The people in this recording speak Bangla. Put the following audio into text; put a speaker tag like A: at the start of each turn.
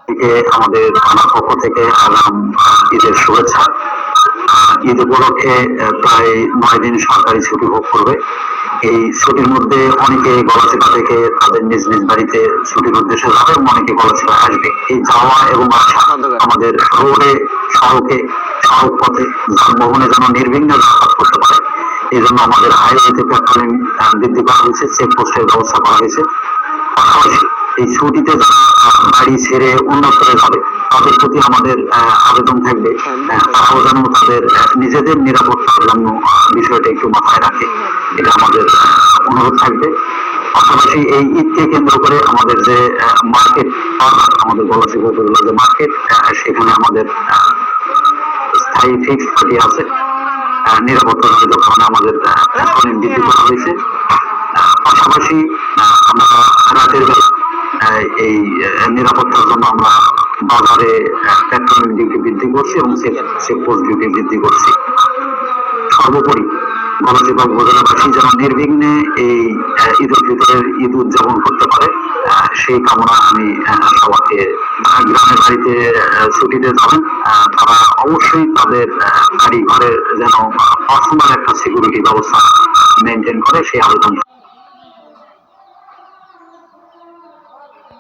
A: থেকে আমাদের থানার পক্ষ থেকে আগাম ঈদের শুভেচ্ছা। ঈদ উপলক্ষে প্রায় 9 দিন সরকারি ছুটি ভোগ করবে। এই ছুটির মধ্যে অনেকে গলাচিপা থেকে তাদের নিজ নিজ বাড়িতে ছুটির উদ্দেশ্যে যাবে এবং অনেকে গলাচিপা আসবে। এই যাওয়া এবং আসা আমাদের রোডে, সড়কে, সড়ক পথে যানবাহনে যেন নির্বিঘ্নে যাতায়াত করতে পারে, এই জন্য আমাদের হাইওয়েতে পেট্রোলিং বৃদ্ধি করা হয়েছে, চেকপোস্টের ব্যবস্থা করা হয়েছে। পাশাপাশি এই ছুটিতে যারা বাড়ি ছেড়ে অন্যত্র যাবে তাদের প্রতি আমাদের আবেদন থাকবে তারাও যেন তাদের নিজেদের নিরাপত্তার জন্য বিষয়টা একটু মাথায় রাখে, এটা আমাদের অনুরোধ থাকবে। পাশাপাশি এই ঈদকে কেন্দ্র করে আমাদের যে মার্কেট, আমাদের গলাচিপা উপজেলার যে মার্কেট, সেখানে আমাদের স্থায়ী ফিক্সড পার্টি আছে। নিরাপত্তার যখন আমাদের বৃদ্ধি করা হয়েছে। পাশাপাশি আমরা রাতের বেলা এই নিরাপত্তার জন্য আমরা বাজারে পেট্রোলিং ডিউটি বৃদ্ধি করছি এবং চেকপোস্ট ডিউটি বৃদ্ধি করছি। সর্বোপরি গলাচিপা উপজেলাবাসী যেন নির্বিঘ্নে এই ঈদ উল ফিতরের ঈদ উদযাপন করতে পারে, সেই কামনা আমি সবাইকে। গ্রামের বাড়িতে ছুটিতে যাবেন তারা অবশ্যই তাদের বাড়ি ঘরে যেন পার্সোনাল একটা সিকিউরিটি ব্যবস্থা মেনটেন করে সেই আবেদন